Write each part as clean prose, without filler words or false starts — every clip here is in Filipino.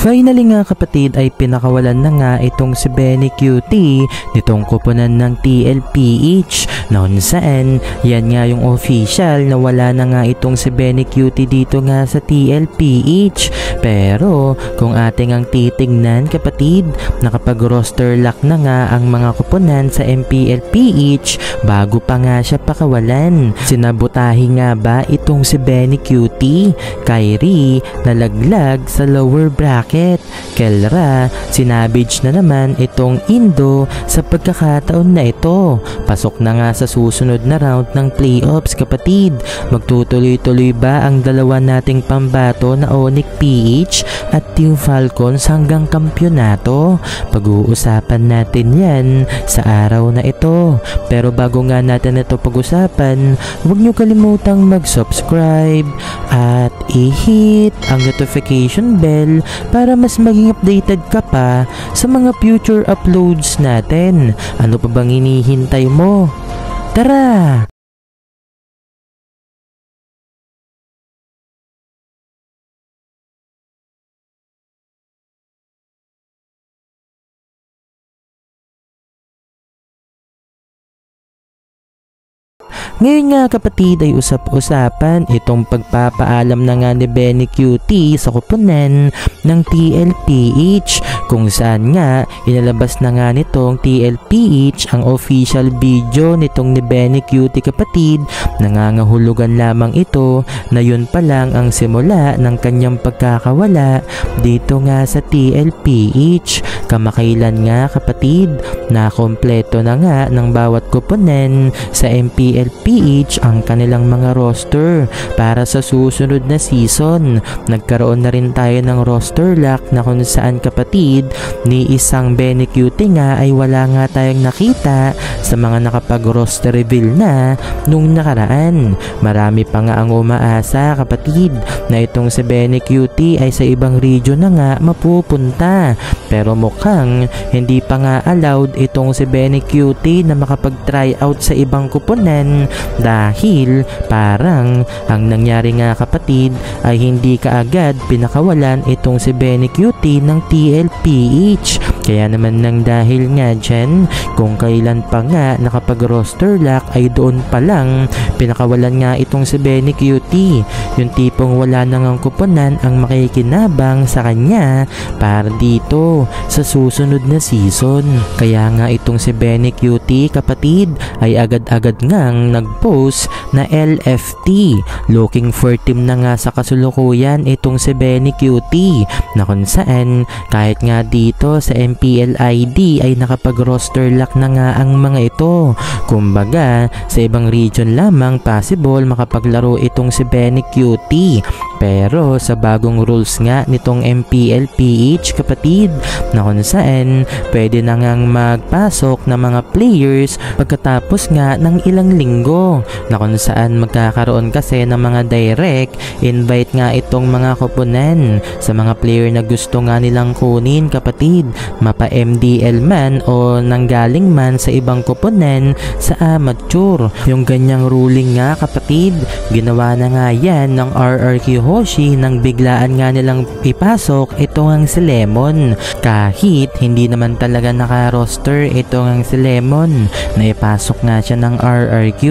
Finally nga kapatid ay pinakawalan na nga itong si Benny Cutie nitong kuponan ng TLPH na kung saan yan nga yung official na wala na nga itong si Benny Cutie dito nga sa TLPH. Pero kung ating ang titignan kapatid, nakapag-roster lock na nga ang mga kuponan sa MPLPH bago pa nga siya pakawalan. Sinabutahi nga ba itong si Benny Cutie? Kyrie nalaglag sa lower bracket. Kelra, sinabage na naman itong Indo sa pagkakataon na ito. Pasok na nga sa susunod na round ng playoffs kapatid. Magtutuloy-tuloy ba ang dalawa nating pambato na Onyx PH at Team Falcons hanggang kampyonato? Pag-uusapan natin yan sa araw na ito. Pero bago nga natin ito pag-usapan, huwag nyo kalimutang mag-subscribe at i-hit ang notification bell para mas maging updated ka pa sa mga future uploads natin. Ano pa bang hinihintay mo? Tara! Ngayon nga kapatid ay usap-usapan itong pagpapaalam na nga ni Benny Cutie sa kuponan ng TLPH kung saan nga inalabas na nga nitong TLPH ang official video nitong ni Benny Cutie kapatid. Nangangahulugan lamang ito na yun pa lang ang simula ng kanyang pagkakawala dito nga sa TLPH. Kamakailan nga kapatid na kompleto na nga ng bawat kuponan sa MPLPH ang kanilang mga roster para sa susunod na season. Nagkaroon na rin tayo ng roster lock na kung saan kapatid ni isang Benny Cutie nga ay wala nga tayong nakita sa mga nakapag-roster reveal na nung nakaraan. Marami pa nga ang umaasa kapatid na itong si Benny Cutie ay sa ibang region na nga mapupunta. Pero mukhang hindi pa nga allowed itong si Benny Cutie na makapag-try out sa ibang kuponan dahil parang ang nangyari nga kapatid ay hindi kaagad pinakawalan itong si Benny Cutie ng TLPH. Kaya naman nang dahil nga dyan, kung kailan pa nga nakapag-roster lock ay doon pa lang pinakawalan nga itong si Benny Cutie. Yung tipong wala na ngang kuponan ang makikinabang sa kanya para dito sa susunod na season. Kaya nga itong si Benny Cutie kapatid ay agad-agad ngang nag-post na LFT. Looking for team na nga sa kasulukuyan itong si Benny Cutie na kung saan kahit nga dito sa MPLID ay nakapag-roster lock na nga ang mga ito. Kumbaga sa ibang region lamang possible makapaglaro itong si Benny Cutie. Pero sa bagong rules nga nitong MPLPH kapatid na kung saan pwede na ngang magpasok ng mga players pagkatapos nga ng ilang linggo na kung saan magkakaroon kasi ng mga direct invite nga itong mga kuponan sa mga player na gusto nga nilang kunin kapatid, mapa MDL man o nanggaling man sa ibang kuponan sa amateur. Yung ganyang ruling nga kapatid, ginawa na nga yan ng RRQ Hoshi nang biglaan nga nilang ipasok ito ang si Lemon. Kahit hindi naman talaga naka-roster ito ang si Lemon, na ipasok nga siya ng RRQ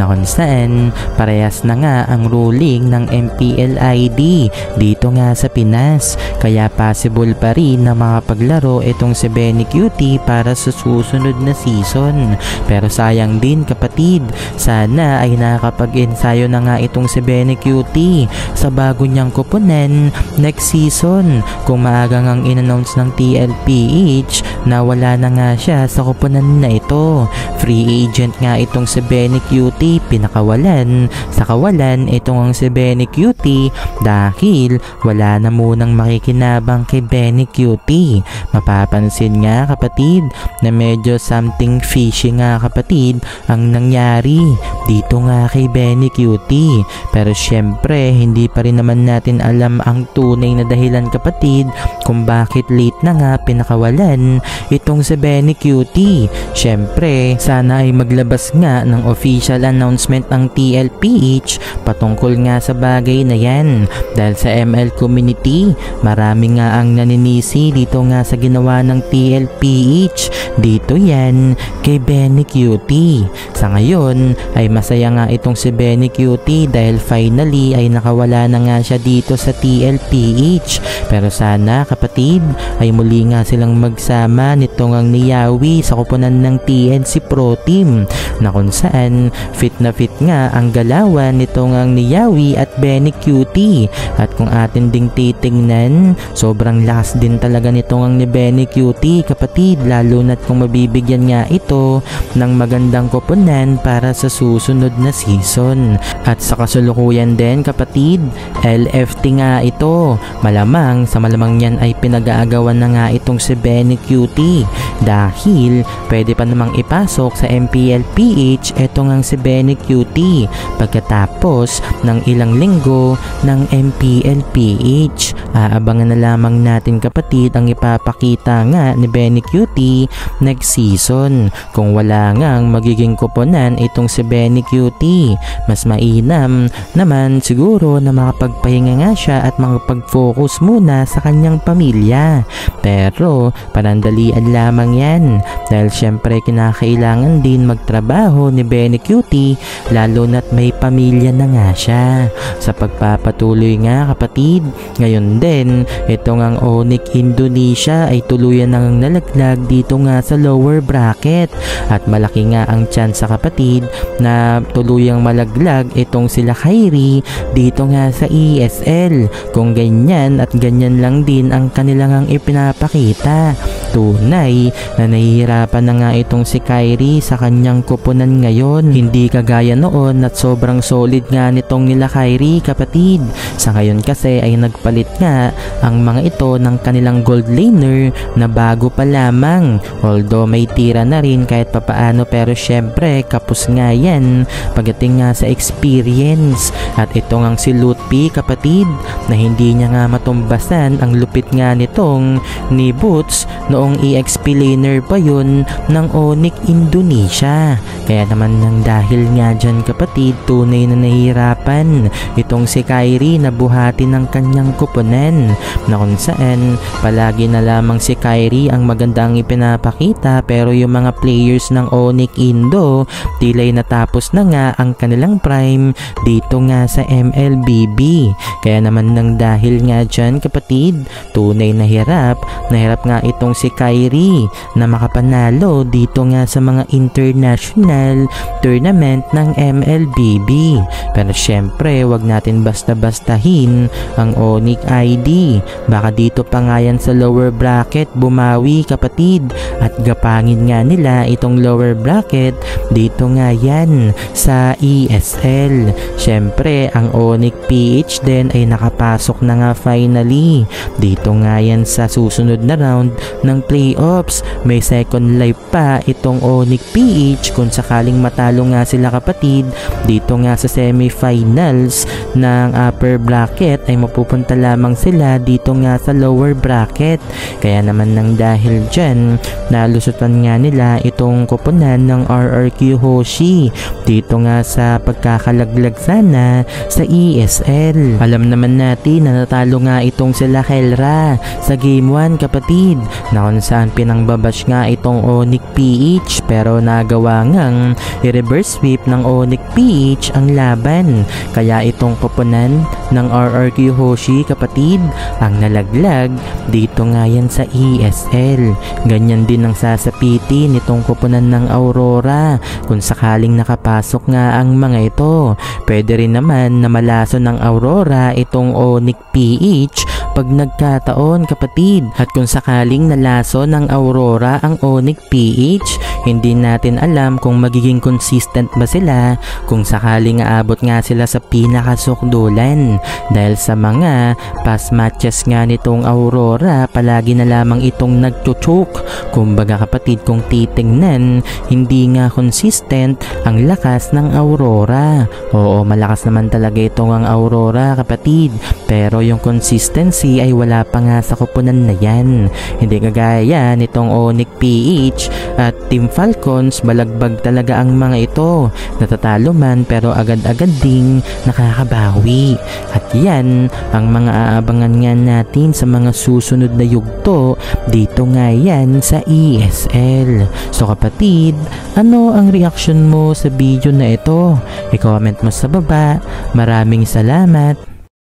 na kung saan parehas na nga ang ruling ng MPLID dito nga sa Pinas. Kaya possible pa rin na makapaglaro itong si Benny Cutie para sa susunod na season. Pero sayang din kapatid, sana ay nakakapag-ensayo na nga itong si Benny Cutie sa bago niyang kuponan next season. Kung maagang ang in-announce ng TLPH na wala na nga siya sa kuponan na ito, free agent nga itong si Benny Cutie, pinakawalan sa kawalan itong si Benny Cutie dahil wala na munang makikinabang kay Benny Cutie. Mapapansin nga kapatid na medyo something fishy nga kapatid ang nangyari dito nga kay Benny Cutie. Pero syempre hindi pa rin naman natin alam ang tunay na dahilan kapatid kung bakit late na nga pinakawalan itong si Benny Cutie. Syempre, sana ay maglabas nga ng official announcement ng TLPH patungkol nga sa bagay na yan. Dahil sa ML community, marami nga ang naninisi dito nga sa ginawa ng TLPH. Dito yan kay Benny Cutie. Sa ngayon ay masaya nga itong si Benny Cutie dahil finally ay nakawala na nga siya dito sa TLPH. Pero sana kapatid ay muli nga silang magsama nitong ang Niyawi sa kupunan ng TNC Pro Team, na kung saan fit na fit nga ang galawan nitong ang Niyawi at Benny Cutie. At kung atin ding titingnan, sobrang lakas din talaga nitong ang ni Benny Cutie kapatid, lalo na't kung mabibigyan nga ito ng magandang kupunan para sa susunod na season. At sa kasulukuyan din kapatid, LFT nga ito. Malamang sa malamang yan ay pinag-aagawan na nga itong si Benny Cutie dahil pwede pa namang ipasok sa MPLPH etong ang si Benny Cutie pagkatapos ng ilang linggo ng MPLPH. Aabangan na lamang natin kapatid ang ipapakita nga ni Benny Cutie next season. Kung wala ngang magiging kuponan itong si Benny Cutie, mas mainam naman siguro na makapagpahinga nga siya at makapag-focus muna sa kanyang pamilya. Pero panandalian lamang yan dahil syempre kinakailangan din magtrabaho ni Benny Cutie lalo na't may pamilya na nga siya. Sa pagpapatuloy nga kapatid, ngayon din itong ang Onyx Indonesia ay tuluyan nang nalaglag dito nga sa lower bracket at malaki nga ang chance kapatid na tuluyang malaglag itong sila Kyrie dito nga sa ESL. Kung ganyan at ganyan lang din ang kanilang ang ipinapakita, tunay na nahihirapan na nga itong si Kyrie sa kanyang kupunan ngayon. Hindi kagaya noon at sobrang solid nga nitong nila Kyrie kapatid. Sa ngayon kasi ay nagpalit nga ang mga ito ng kanilang gold laner na bago pa lamang. Although may tira na rin kahit papaano, pero syempre kapos nga yan pagdating nga sa experience. At ito nga si Lutpi kapatid na hindi niya nga matumbasan ang lupit nga nitong ni Boots noong EXP laner pa yun ng Onyx Indonesia. Kaya naman nang dahil nga dyan kapatid, tunay na nahihirapan itong si Kyrie na buhati ng kanyang kupunan, na kung saan palagi na lamang si Kyrie ang magandang ipinapakita pero yung mga players ng Onyx Indo tila'y natapos na nga ang kanilang prime dito nga sa MLBB. Kaya naman nang dahil nga dyan kapatid, tunay na hirap nga itong si Kyrie na makapanalo dito nga sa mga international tournament ng MLBB. Pero syempre wag natin basta-bastahin ang Onyx ID. Baka dito pa nga yan sa lower bracket bumawi kapatid, at gapangin nga nila itong lower bracket dito nga yan sa ESL. Syempre ang Onyx PH din ay nakapasok na nga finally dito nga yan sa susunod na round ng playoffs. May second life pa itong Onyx PH kung sakaling matalo nga sila kapatid dito nga sa semifinals ng upper bracket ay mapupunta lamang sila dito nga sa lower bracket. Kaya naman nang dahil dyan, nalusutan nga nila itong kupunan ng RRQ Hoshi dito nga sa pagkakalaglag sana sa ESL. Alam naman natin na natalo nga itong sila Kelra sa game 1 kapatid, na kung saan pinangbabash nga itong Onyx PH pero nagawa ngang i-reverse sweep ng Onyx PH ang laban. Kaya itong kupunan ng RRQ Hoshi kapatid ang nalaglag dito nga yan sa ESL. Ganyan din ang sasapiti nitong kupunan ng Aurora kung sakaling nakapasok nga ang mga ito. Pwede rin naman na malaso ng Aurora itong Onyx PH pag nagkataon kapatid. At kung sakaling nalaso ng Aurora ang Onyx PH, hindi natin alam kung magiging consistent ba sila kung sakaling aabot nga sila sa pinakasukdulan. Dahil sa mga past matches nga nitong Aurora, palagi na lamang itong nagtuchok. Kumbaga kapatid, kung titingnan, hindi nga consistent ang lakas ng Aurora. Oo, malakas naman talaga itong ang Aurora kapatid, pero yung consistency ay wala pa nga sa koponan na yan. Hindi kagaya nitong Onyx PH at Team Falcons, balagbag talaga ang mga ito. Natatalo man pero agad-agad ding nakakabawi. At yan ang mga aabangan nga natin sa mga susunod na yugto dito nga yan sa ESL. So kapatid, ano ang reaction mo sa video na ito? I-comment mo sa baba. Maraming salamat.